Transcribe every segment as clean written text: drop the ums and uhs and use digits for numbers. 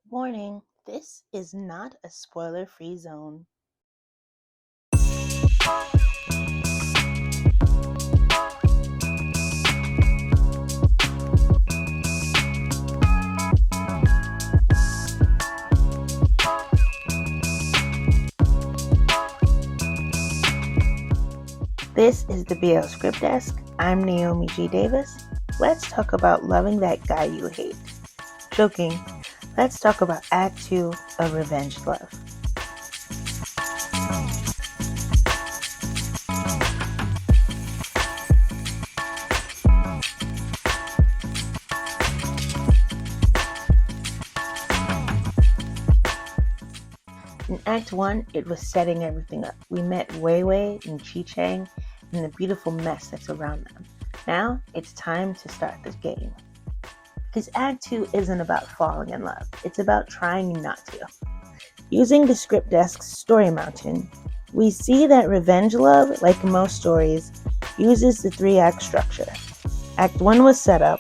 Warning, this is not a spoiler-free zone. This is the BL Script Desk. I'm Naomi G Davis. Let's talk about loving that guy you hate. Joking. Let's talk about Act 2 of Revenge Love. In Act 1, it was setting everything up. We met Wei Wei and Chi Chang and the beautiful mess that's around them. Now, it's time to start the game. Because Act 2 isn't about falling in love. It's about trying not to. Using the Script Desk's Story Mountain, we see that Revenge Love, like most stories, uses the 3-act structure. Act 1 was set up.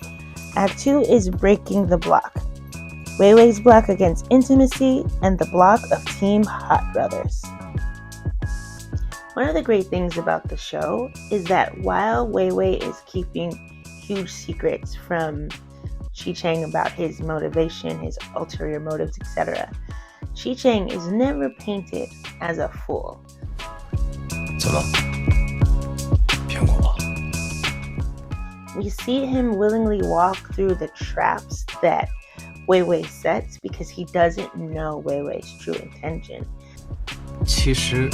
Act 2 is breaking the block. Wei Wei's block against intimacy and the block of Team Hot Brothers. One of the great things about the show is that while Wei Wei is keeping huge secrets from Chi Chang about his motivation, his ulterior motives, etc., Chi Chang is never painted as a fool. 怎么？骗过我？ We see him willingly walk through the traps that Wei Wei sets because he doesn't know Wei Wei's true intention. 其实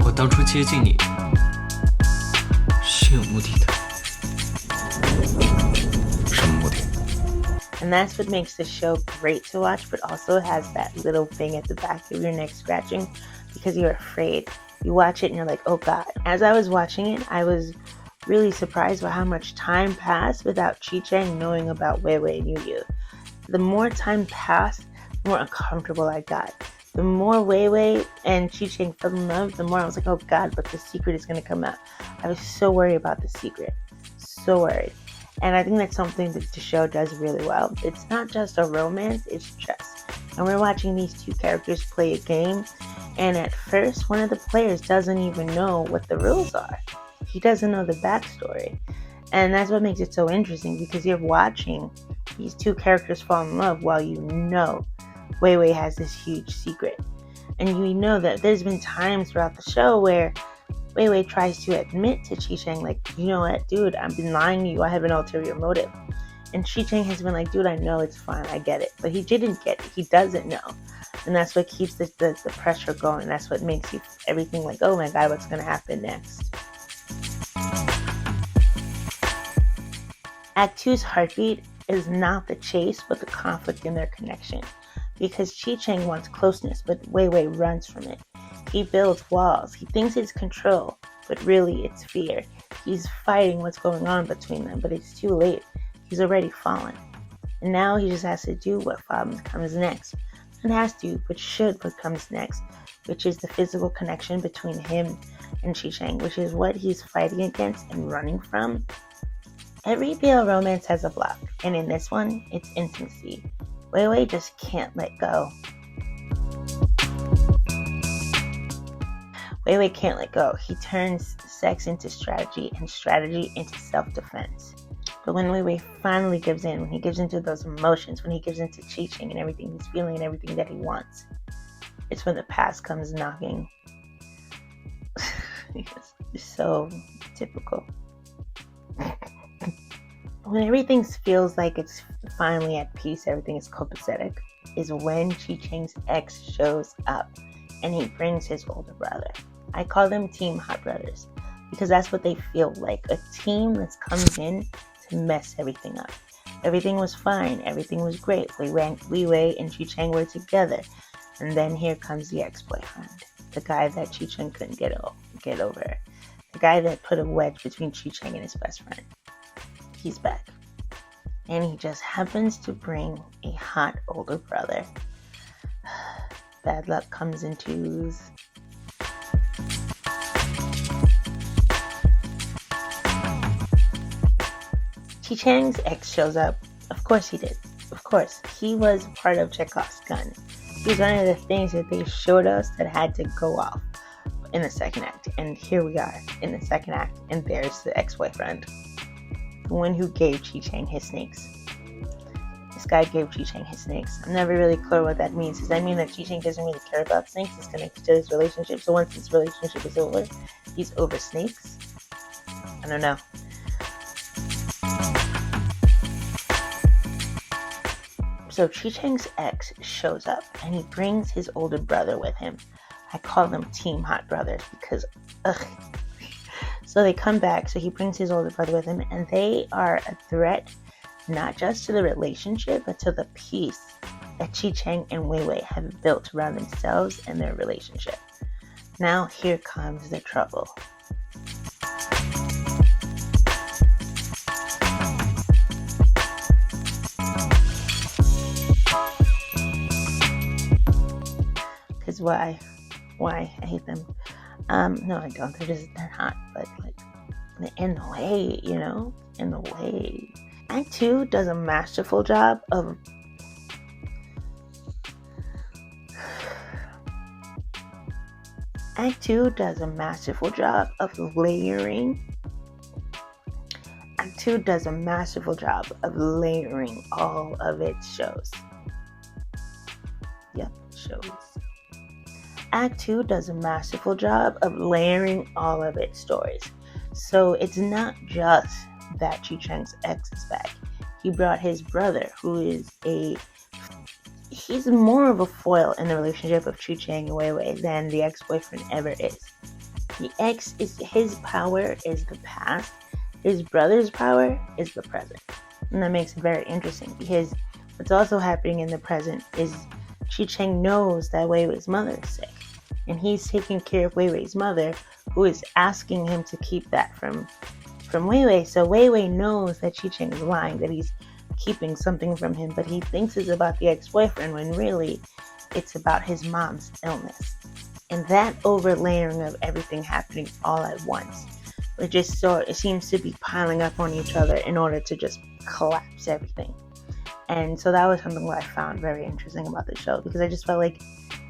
我当初接近你是有目的的。什么目的？ And that's what makes the show great to watch, but also has that little thing at the back of your neck scratching because you're afraid. You watch it and you're like, oh God. As I was watching it, I was really surprised by how much time passed without Chi Chang knowing about Wei Wei and Yu Yu. The more time passed, the more uncomfortable I got. The more Wei Wei and Chi Chang fell in love, the more I was like, oh God, but the secret is going to come out. I was so worried about the secret. So worried. And I think that's something that the show does really well. It's not just a romance, it's chess. And we're watching these two characters play a game. And at first, one of the players doesn't even know what the rules are. He doesn't know the backstory. And that's what makes it so interesting because you're watching these two characters fall in love while you know Wei Wei has this huge secret. And you know that there's been times throughout the show where Wei Wei tries to admit to Chi Chang, like, you know what, dude, I've been lying to you. I have an ulterior motive. And Chi Chang has been like, dude, I know it's fine. I get it. But he didn't get it. He doesn't know. And that's what keeps the pressure going. That's what makes you everything like, oh my God, what's going to happen next? Act 2's heartbeat is not the chase, but the conflict in their connection. Because Chi Chang wants closeness, but Wei Wei runs from it. He builds walls. He thinks it's control, but really it's fear. He's fighting what's going on between them, but it's too late. He's already fallen. And now he just has to do what comes next. Not has to, but should what comes next, which is the physical connection between him and Chi Chang, which is what he's fighting against and running from. Every BL romance has a block, and in this one, it's intimacy. Wei Wei just can't let go. Wei Wei can't let go. He turns sex into strategy and strategy into self-defense. But when Wei Wei finally gives in, when he gives into those emotions, when he gives into Chi Chang and everything he's feeling and everything that he wants, it's when the past comes knocking. It's so typical. When everything feels like it's finally at peace, everything is copacetic, is when Chi Chang's ex shows up and he brings his older brother. I call them Team Hot Brothers because that's what they feel like, a team that comes in to mess everything up. Everything was fine. Everything was great. Wei Wei and Chi Chang were together. And then here comes the ex-boyfriend, the guy that Chi Chang couldn't get over, the guy that put a wedge between Chi Chang and his best friend. He's back. And he just happens to bring a hot older brother. Bad luck comes in twos. Chi Chang's ex shows up. Of course he did. Of course, he was part of Chekhov's gun. He was one of the things that they showed us that had to go off in the second act. And here we are in the second act, and there's the ex-boyfriend, the one who gave Chi-Chang his snakes. This guy gave Chi-Chang his snakes. I'm never really clear what that means. Does that mean that Chi-Chang doesn't really care about snakes? He's connected to his relationship. So once this relationship is over, he's over snakes? I don't know. So Chi-Chang's ex shows up and he brings his older brother with him. I call them Team Hot Brothers because, ugh. So they come back. So he brings his older brother with him, and they are a threat not just to the relationship, but to the peace that Chi-Chang and Wei Wei have built around themselves and their relationship. Now here comes the trouble. Because why? I hate them. No, I don't. They're hot, but like in the way, in the way. Act 2 does a masterful job of layering. Act 2 does a masterful job of layering all of its shows. Yep, shows. Act 2 does a masterful job of layering all of its stories. So it's not just that Chi-Chang's ex is back. He brought his brother, who is he's more of a foil in the relationship of Chi-Chang and Wei Wei than the ex-boyfriend ever is. The ex his power is the past. His brother's power is the present. And that makes it very interesting because what's also happening in the present is Chi-Chang knows that Wei Wei's mother is sick. And he's taking care of Wei Wei's mother, who is asking him to keep that from Wei Wei. So Wei Wei knows that Chi-Chang is lying, that he's keeping something from him, but he thinks it's about the ex-boyfriend when really it's about his mom's illness. And that overlaying of everything happening all at once, it seems to be piling up on each other in order to just collapse everything. And so that was something that I found very interesting about the show, because I just felt like,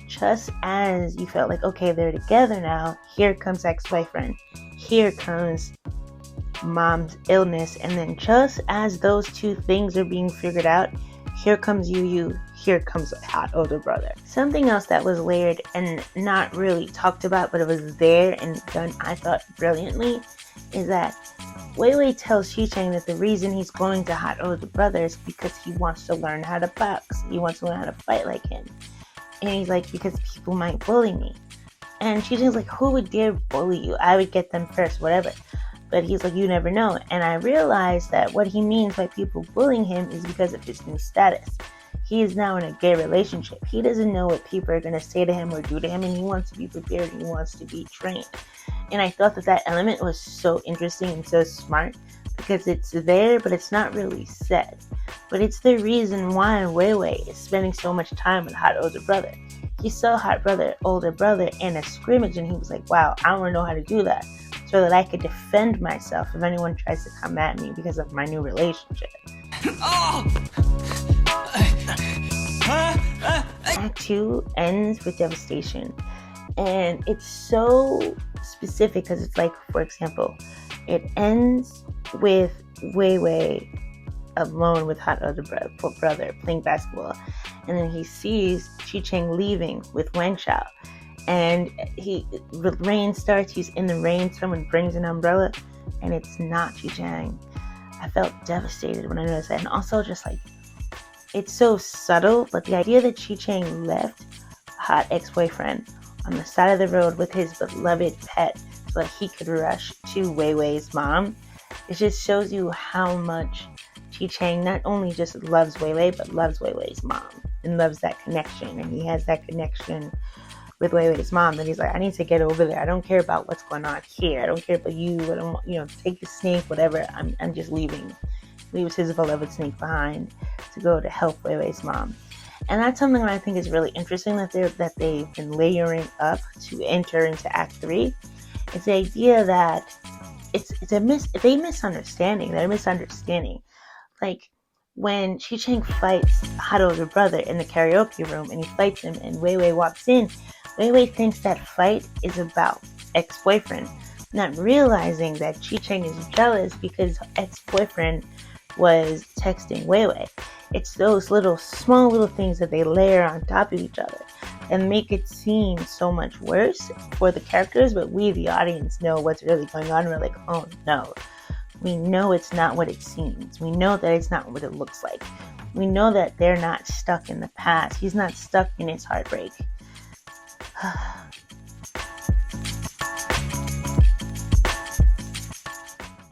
just as you felt like, okay, they're together now, here comes ex-boyfriend, here comes mom's illness, and then just as those two things are being figured out, here comes Yu, here comes a hot older brother. Something else that was layered and not really talked about, but it was there and done, I thought, brilliantly, is that Wei Wei tells Chi-Chang that the reason he's going to hot older brother is because he wants to learn how to box. He wants to learn how to fight like him. And he's like, because people might bully me. And Chi-Chang's like, who would dare bully you? I would get them first, whatever. But he's like, you never know. And I realized that what he means by people bullying him is because of his new status. He is now in a gay relationship. He doesn't know what people are going to say to him or do to him, and he wants to be prepared, and he wants to be trained. And I thought that element was so interesting and so smart, because it's there, but it's not really said. But it's the reason why Wei Wei is spending so much time with hot older brother. He saw older brother in a scrimmage, and he was like, wow, I want to know how to do that, so that I could defend myself if anyone tries to come at me because of my new relationship. Act 2 ends with Devastation. And it's so specific because it's like, for example, it ends with Wei Wei alone with hot other brother playing basketball. And then he sees Chi-Chang leaving with Wen Xiao. And the rain starts, he's in the rain, someone brings an umbrella, and it's not Chi-Chang. I felt devastated when I noticed that. And also just like, it's so subtle, but the idea that Chi-Chang left a hot ex-boyfriend on the side of the road with his beloved pet so that he could rush to Wei Wei's mom, it just shows you how much Chi-Chang not only just loves Wei Wei, but loves Wei Wei's mom and loves that connection. And he has that connection with Wei Wei's mom that he's like, I need to get over there. I don't care about what's going on here. I don't care about you. I don't want, take the snake, whatever. I'm just leaving. Leaves his beloved snake behind to go to help Wei Wei's mom. And that's something that I think is really interesting that they've been layering up to enter into Act 3. It's the idea that it's a misunderstanding. They're misunderstanding. Like, when Chi Chang fights Haru's brother in the karaoke room and he fights him and Wei Wei walks in, Wei Wei thinks that fight is about ex-boyfriend, not realizing that Chi Chang is jealous because ex-boyfriend was texting Wei Wei. It's those small little things that they layer on top of each other and make it seem so much worse for the characters, but we, the audience, know what's really going on. We're like, oh no. We know it's not what it seems. We know that it's not what it looks like. We know that they're not stuck in the past. He's not stuck in his heartbreak. I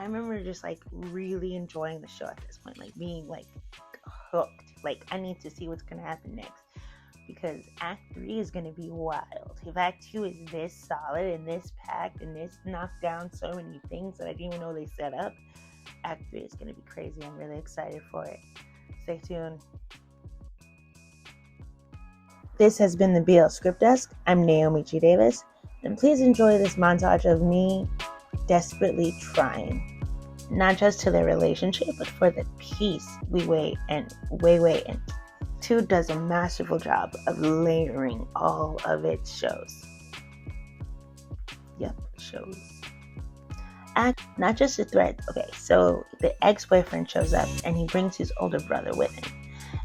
remember just like really enjoying the show at this point, like being like hooked. Like I need to see what's gonna happen next because Act 3 is gonna be wild. If Act 2 is this solid and this packed and this knocked down so many things that I didn't even know they set up, Act 3 is gonna be crazy. I'm really excited for it. Stay tuned. This has been the BL Script Desk. I'm Naomi G Davis, and please enjoy this montage of me desperately trying, not just to their relationship, but for the peace Wei Wei and 2 does a masterful job of layering all of its shows. Yep, shows. Not just a threat. Okay, so the ex-boyfriend shows up and he brings his older brother with him.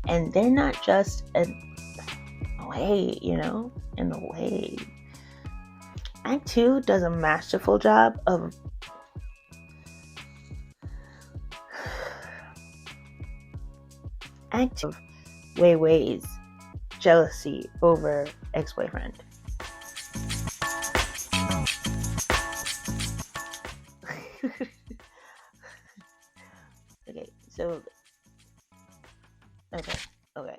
And they're not just in the way. Act 2 does a masterful job of Wei Wei's jealousy over ex-boyfriend. Okay.